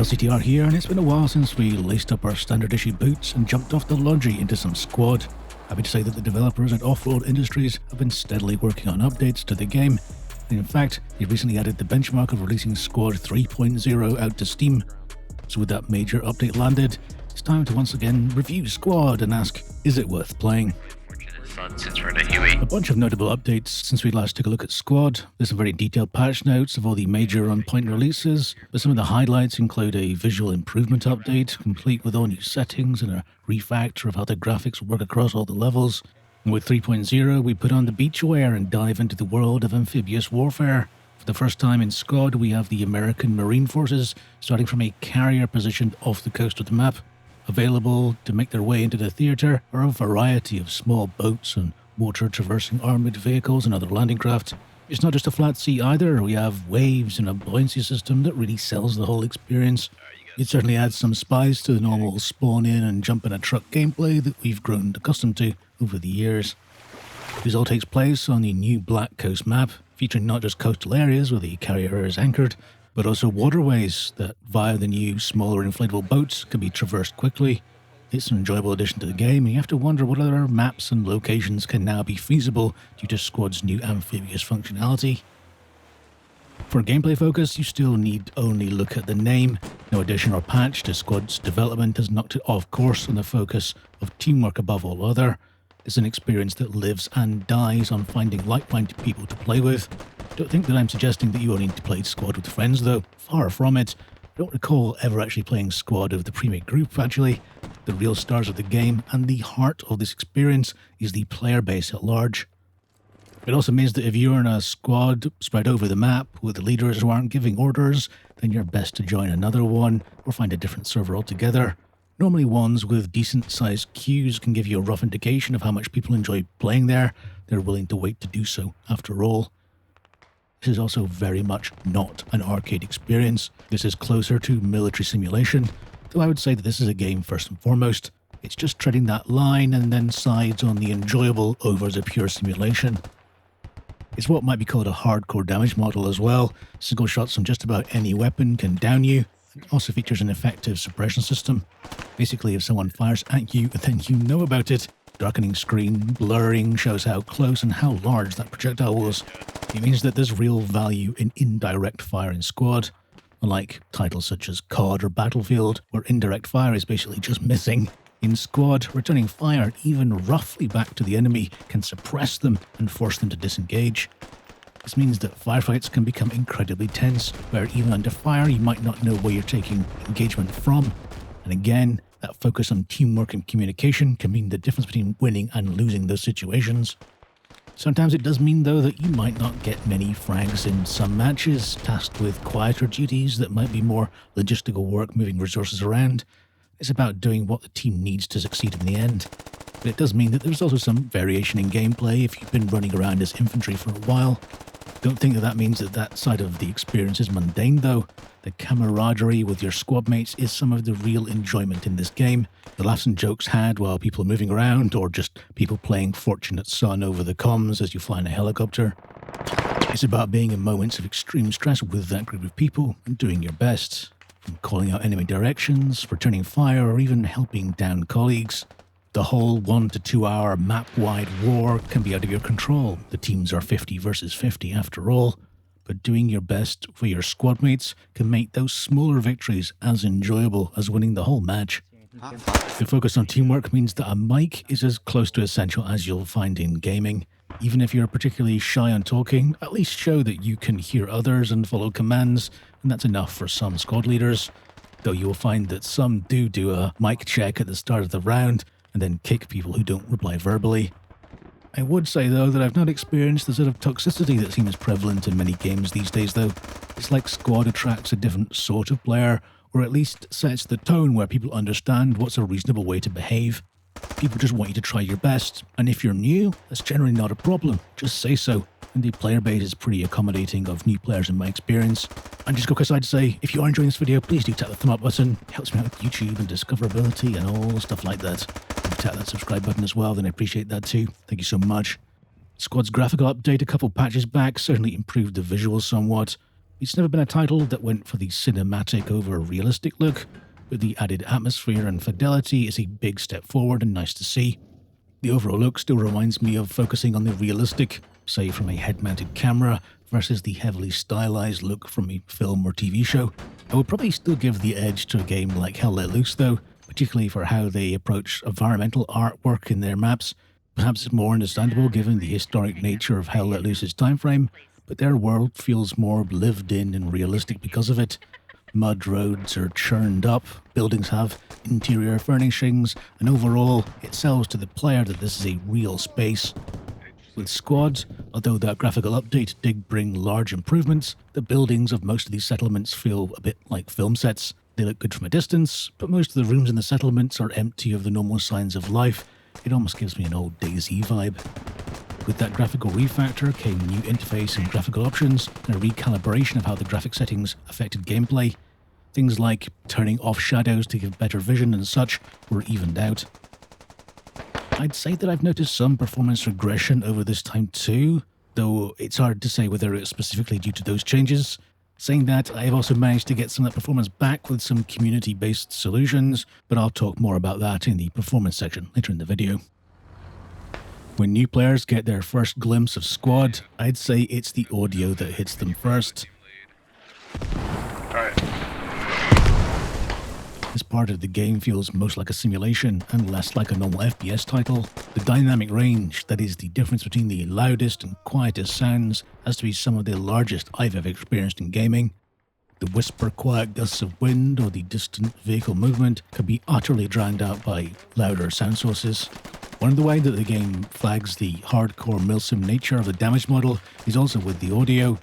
LCTR here, and it's been a while since we laced up our standard issue boots and jumped off the laundry into some squad. Happy to say that the developers at Off-Road Industries have been steadily working on updates to the game. And in fact, they recently added the benchmark of releasing Squad 3.0 out to Steam. So with that major update landed, it's time to once again review Squad and ask, is it worth playing? A bunch of notable updates since we last took a look at Squad. There's some very detailed patch notes of all the major on-point releases, but some of the highlights include a visual improvement update, complete with all new settings and a refactor of how the graphics work across all the levels. And with 3.0, we put on the beachwear and dive into the world of amphibious warfare. For the first time in Squad, we have the American Marine Forces starting from a carrier positioned off the coast of the map. Available to make their way into the theatre are a variety of small boats and water-traversing armoured vehicles and other landing craft. It's not just a flat sea either, we have waves and a buoyancy system that really sells the whole experience. It certainly adds some spice to the normal spawn in and jump in a truck gameplay that we've grown accustomed to over the years. This all takes place on the new Black Coast map, featuring not just coastal areas where the carrier is anchored, but also waterways that, via the new, smaller inflatable boats, can be traversed quickly. It's an enjoyable addition to the game, and you have to wonder what other maps and locations can now be feasible due to Squad's new amphibious functionality. For a gameplay focus, you still need only look at the name. No addition or patch to Squad's development has knocked it off course on the focus of teamwork above all other. It's an experience that lives and dies on finding like-minded people to play with. Don't think that I'm suggesting that you only need to play Squad with friends though, far from it. I don't recall ever actually playing Squad with the pre-made group actually. The real stars of the game and the heart of this experience is the player base at large. It also means that if you're in a squad spread over the map with leaders who aren't giving orders, then you're best to join another one or find a different server altogether. Normally ones with decent sized queues can give you a rough indication of how much people enjoy playing there. They're willing to wait to do so after all. This is also very much not an arcade experience. This is closer to military simulation, though I would say that this is a game first and foremost. It's just treading that line and then sides on the enjoyable over the pure simulation. It's what might be called a hardcore damage model as well. Single shots from just about any weapon can down you. It also features an effective suppression system. Basically, if someone fires at you, then you know about it. Darkening screen, blurring shows how close and how large that projectile was. It means that there's real value in indirect fire in Squad, unlike titles such as COD or Battlefield, where indirect fire is basically just missing. In Squad, returning fire even roughly back to the enemy can suppress them and force them to disengage. This means that firefights can become incredibly tense, where even under fire you might not know where you're taking engagement from. And again, that focus on teamwork and communication can mean the difference between winning and losing those situations. Sometimes it does mean though that you might not get many frags in some matches, tasked with quieter duties that might be more logistical work moving resources around. It's about doing what the team needs to succeed in the end. But it does mean that there's also some variation in gameplay if you've been running around as infantry for a while. Don't think that means that that side of the experience is mundane though. The camaraderie with your squad mates is some of the real enjoyment in this game. The laughs and jokes had while people are moving around, or just people playing Fortunate Son over the comms as you fly in a helicopter. It's about being in moments of extreme stress with that group of people and doing your best. From calling out enemy directions, returning fire, or even helping down colleagues. The whole 1 to 2 hour map-wide war can be out of your control. The teams are 50 versus 50 after all. But doing your best for your squad mates can make those smaller victories as enjoyable as winning the whole match. The focus on teamwork means that a mic is as close to essential as you'll find in gaming. Even if you're particularly shy on talking, at least show that you can hear others and follow commands, and that's enough for some squad leaders. Though you will find that some do a mic check at the start of the round, and then kick people who don't reply verbally. I would say though that I've not experienced the sort of toxicity that seems prevalent in many games these days though. It's like Squad attracts a different sort of player, or at least sets the tone where people understand what's a reasonable way to behave. People just want you to try your best, and if you're new, that's generally not a problem, just say so. And the player base is pretty accommodating of new players in my experience. And just quick aside to say, if you are enjoying this video, please do tap the thumb up button. It helps me out with YouTube and discoverability and all stuff like that. If you tap that subscribe button as well, then I appreciate that too. Thank you so much. Squad's graphical update a couple patches back certainly improved the visuals somewhat. It's never been a title that went for the cinematic over realistic look, but the added atmosphere and fidelity is a big step forward and nice to see. The overall look still reminds me of focusing on the realistic, say from a head-mounted camera, versus the heavily stylized look from a film or TV show. I would probably still give the edge to a game like Hell Let Loose though, particularly for how they approach environmental artwork in their maps. Perhaps it's more understandable given the historic nature of Hell Let Loose's time frame, but their world feels more lived in and realistic because of it. Mud roads are churned up, buildings have interior furnishings, and overall, it sells to the player that this is a real space. With Squad, although that graphical update did bring large improvements, the buildings of most of these settlements feel a bit like film sets. They look good from a distance, but most of the rooms in the settlements are empty of the normal signs of life. It almost gives me an old DayZ vibe. With that graphical refactor came new interface and graphical options, and a recalibration of how the graphic settings affected gameplay. Things like turning off shadows to give better vision and such were evened out. I'd say that I've noticed some performance regression over this time too, though it's hard to say whether it's specifically due to those changes. Saying that, I've also managed to get some of that performance back with some community-based solutions, but I'll talk more about that in the performance section later in the video. When new players get their first glimpse of Squad, I'd say it's the audio that hits them first. Alright. This part of the game feels most like a simulation and less like a normal FPS title. The dynamic range, that is the difference between the loudest and quietest sounds, has to be some of the largest I've ever experienced in gaming. The whisper quiet gusts of wind or the distant vehicle movement can be utterly drowned out by louder sound sources. One of the ways that the game flags the hardcore milsim nature of the damage model is also with the audio.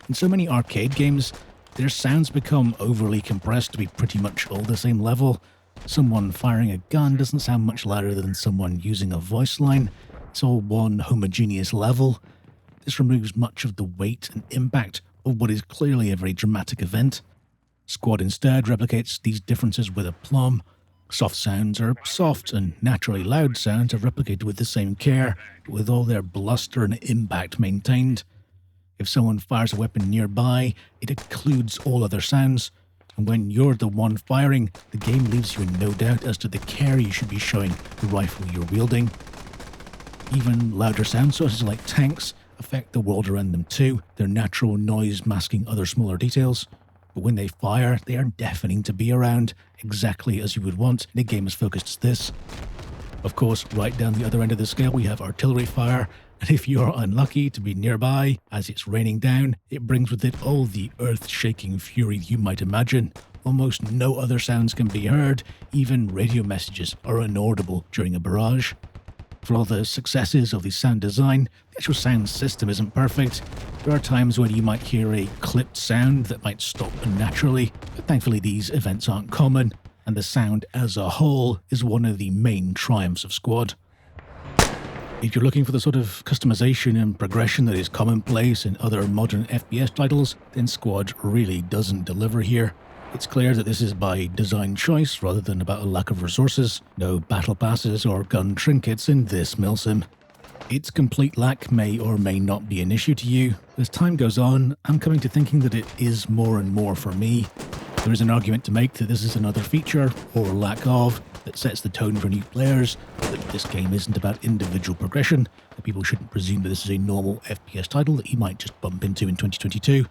In so many arcade games, their sounds become overly compressed to be pretty much all the same level. Someone firing a gun doesn't sound much louder than someone using a voice line. It's all one homogeneous level. This removes much of the weight and impact of what is clearly a very dramatic event. Squad instead replicates these differences with aplomb. Soft sounds are soft, and naturally loud sounds are replicated with the same care, with all their bluster and impact maintained. If someone fires a weapon nearby, it occludes all other sounds, and when you're the one firing, the game leaves you in no doubt as to the care you should be showing the rifle you're wielding. Even louder sound sources like tanks affect the world around them too, their natural noise masking other smaller details. But when they fire, they are deafening to be around, exactly as you would want in a game as focused as this. Of course, right down the other end of the scale we have artillery fire, and if you're unlucky to be nearby as it's raining down, it brings with it all the earth-shaking fury you might imagine. Almost no other sounds can be heard, even radio messages are inaudible during a barrage. For all the successes of the sound design, the actual sound system isn't perfect. There are times when you might hear a clipped sound that might stop unnaturally, but thankfully these events aren't common, and the sound as a whole is one of the main triumphs of Squad. If you're looking for the sort of customization and progression that is commonplace in other modern FPS titles, then Squad really doesn't deliver here. It's clear that this is by design choice rather than about a lack of resources. No battle passes or gun trinkets in this milsim. Its complete lack may or may not be an issue to you. As time goes on, I'm coming to thinking that it is more and more for me. There is an argument to make that this is another feature, or lack of, that sets the tone for new players, that this game isn't about individual progression, that people shouldn't presume that this is a normal FPS title that you might just bump into in 2022.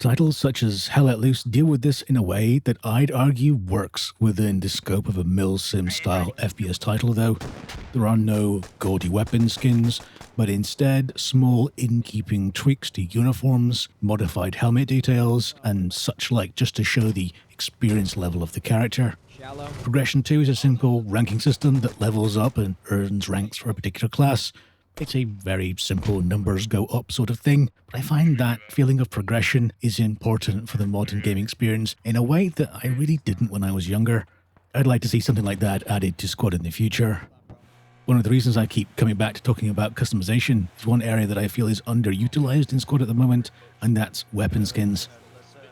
Titles such as Hell Let Loose deal with this in a way that I'd argue works within the scope of a milsim style FPS title though. There are no gaudy weapon skins, but instead small in-keeping tweaks to uniforms, modified helmet details, and such like just to show the experience level of the character. Progression 2 is a simple ranking system that levels up and earns ranks for a particular class. It's a very simple numbers go up sort of thing, but I find that feeling of progression is important for the modern gaming experience in a way that I really didn't when I was younger. I'd like to see something like that added to Squad in the future. One of the reasons I keep coming back to talking about customization is one area that I feel is underutilized in Squad at the moment, and that's weapon skins.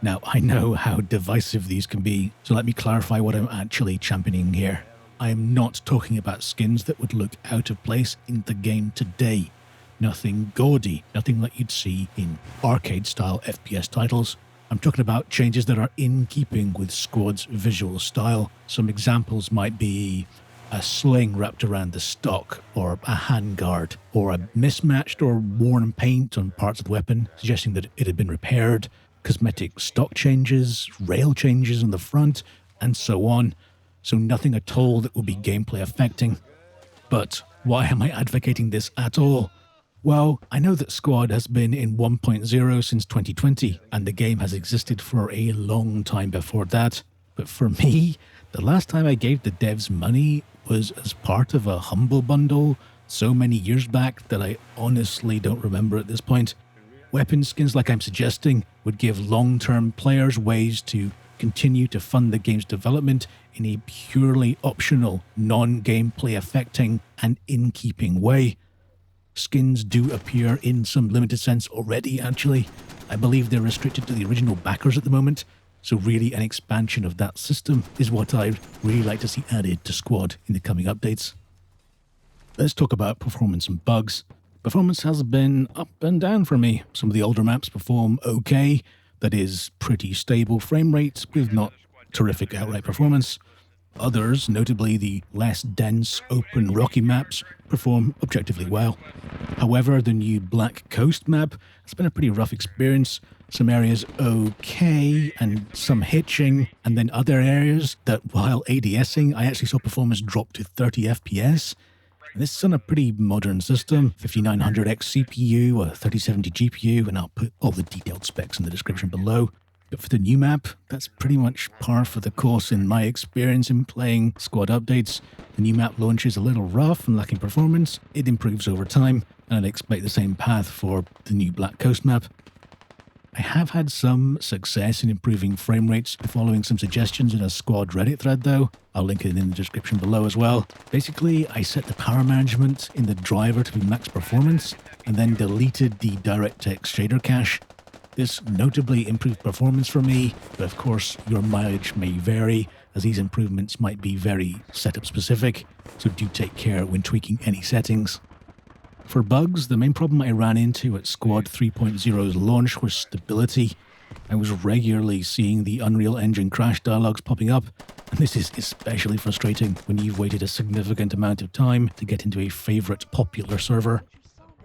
Now, I know how divisive these can be, so let me clarify what I'm actually championing here. I am not talking about skins that would look out of place in the game today. Nothing gaudy, nothing like you'd see in arcade-style FPS titles. I'm talking about changes that are in keeping with Squad's visual style. Some examples might be a sling wrapped around the stock, or a handguard, or a mismatched or worn paint on parts of the weapon, suggesting that it had been repaired, cosmetic stock changes, rail changes on the front, and so on. So nothing at all that will be gameplay affecting. But why am I advocating this at all? Well, I know that Squad has been in 1.0 since 2020, and the game has existed for a long time before that. But for me, the last time I gave the devs money was as part of a Humble Bundle so many years back that I honestly don't remember at this point. Weapon skins, like I'm suggesting, would give long-term players ways to continue to fund the game's development in a purely optional, non-gameplay affecting and in-keeping way. Skins do appear in some limited sense already, actually. I believe they're restricted to the original backers at the moment, so really an expansion of that system is what I'd really like to see added to Squad in the coming updates. Let's talk about performance and bugs. Performance has been up and down for me. Some of the older maps perform okay, that is, pretty stable frame rates with not terrific outright performance. Others, notably the less dense, open, rocky maps, perform objectively well. However, the new Black Coast map has been a pretty rough experience. Some areas okay, and some hitching, and then other areas that, while ADSing, I actually saw performance drop to 30 FPS. And this is on a pretty modern system, 5900X CPU, a 3070 GPU, and I'll put all the detailed specs in the description below. But for the new map, that's pretty much par for the course in my experience in playing Squad updates. The new map launch is a little rough and lacking performance. It improves over time, and I'd expect the same path for the new Black Coast map. I have had some success in improving frame rates following some suggestions in a Squad Reddit thread though. I'll link it in the description below as well. Basically, I set the power management in the driver to be max performance, and then deleted the DirectX shader cache. This notably improved performance for me, but of course your mileage may vary, as these improvements might be very setup specific, so do take care when tweaking any settings. For bugs, the main problem I ran into at Squad 3.0's launch was stability. I was regularly seeing the Unreal Engine crash dialogues popping up, and this is especially frustrating when you've waited a significant amount of time to get into a favourite popular server.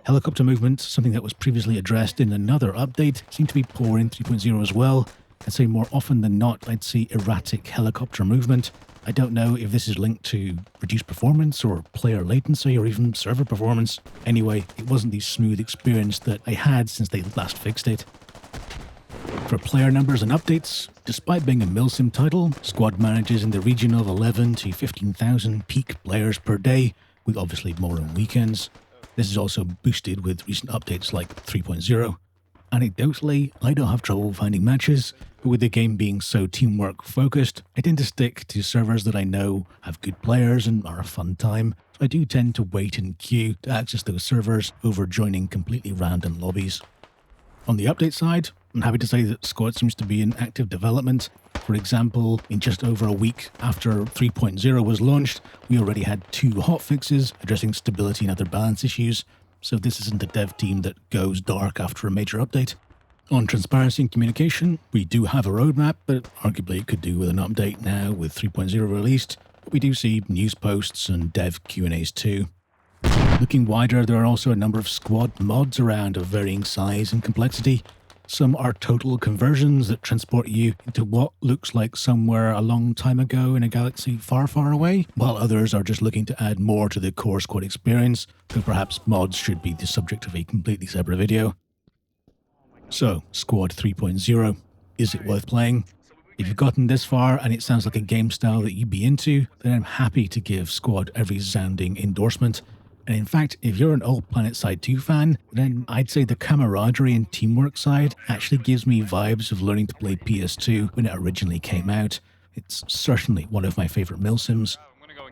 Helicopter movement, something that was previously addressed in another update, seemed to be poor in 3.0 as well. I'd say more often than not, I'd see erratic helicopter movement. I don't know if this is linked to reduced performance or player latency or even server performance. Anyway, it wasn't the smooth experience that I had since they last fixed it. For player numbers and updates, despite being a milsim title, Squad manages in the region of 11 to 15,000 peak players per day, with obviously more on weekends. This is also boosted with recent updates like 3.0. Anecdotally, I don't have trouble finding matches, but with the game being so teamwork focused, I tend to stick to servers that I know have good players and are a fun time, so I do tend to wait in queue to access those servers over joining completely random lobbies. On the update side, I'm happy to say that Squad seems to be in active development. For example, in just over a week after 3.0 was launched, we already had 2 hotfixes addressing stability and other balance issues, so this isn't a dev team that goes dark after a major update. On transparency and communication, we do have a roadmap, but arguably it could do with an update now with 3.0 released, but we do see news posts and dev Q&As too. Looking wider, there are also a number of Squad mods around of varying size and complexity. Some are total conversions that transport you into what looks like somewhere a long time ago in a galaxy far, far away, while others are just looking to add more to the core Squad experience, though perhaps mods should be the subject of a completely separate video. So, Squad 3.0, is it worth playing? If you've gotten this far and it sounds like a game style that you'd be into, then I'm happy to give Squad a resounding endorsement. And in fact, if you're an old Planet Side 2 fan, then I'd say the camaraderie and teamwork side actually gives me vibes of learning to play PS2 when it originally came out. It's certainly one of my favourite milsims.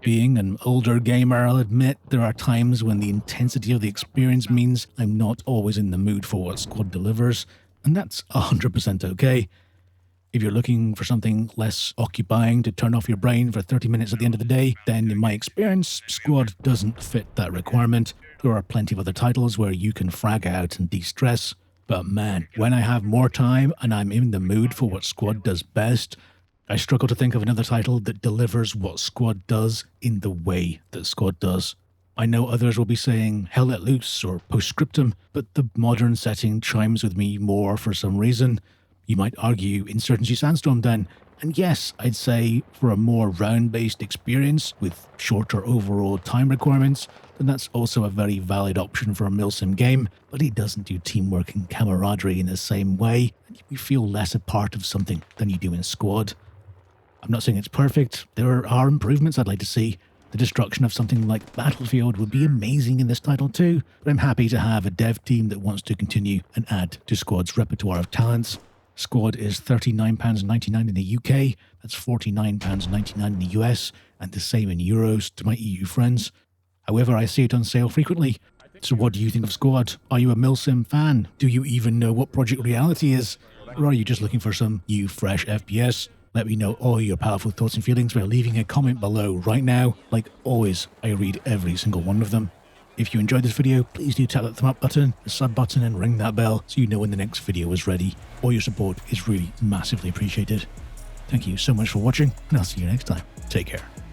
Being an older gamer, I'll admit there are times when the intensity of the experience means I'm not always in the mood for what Squad delivers, and that's 100% okay. If you're looking for something less occupying to turn off your brain for 30 minutes at the end of the day, then in my experience, Squad doesn't fit that requirement. There are plenty of other titles where you can frag out and de-stress. But man, when I have more time and I'm in the mood for what Squad does best, I struggle to think of another title that delivers what Squad does in the way that Squad does. I know others will be saying Hell Let Loose or Postscriptum, but the modern setting chimes with me more for some reason. You might argue Insurgency Sandstorm then, and yes, I'd say for a more round-based experience with shorter overall time requirements, then that's also a very valid option for a milsim game, but it doesn't do teamwork and camaraderie in the same way, and you feel less a part of something than you do in Squad. I'm not saying it's perfect, there are improvements I'd like to see. The destruction of something like Battlefield would be amazing in this title too, but I'm happy to have a dev team that wants to continue and add to Squad's repertoire of talents. Squad is £39.99 in the UK, that's £49.99 in the US, and the same in euros to my EU friends. However, I see it on sale frequently. So what do you think of Squad? Are you a milsim fan? Do you even know what Project Reality is? Or are you just looking for some new fresh FPS? Let me know all your powerful thoughts and feelings by leaving a comment below right now. Like always, I read every single one of them. If you enjoyed this video, please do tap that thumb up button, the sub button, and ring that bell so you know when the next video is ready. All your support is really massively appreciated. Thank you so much for watching, and I'll see you next time. Take care.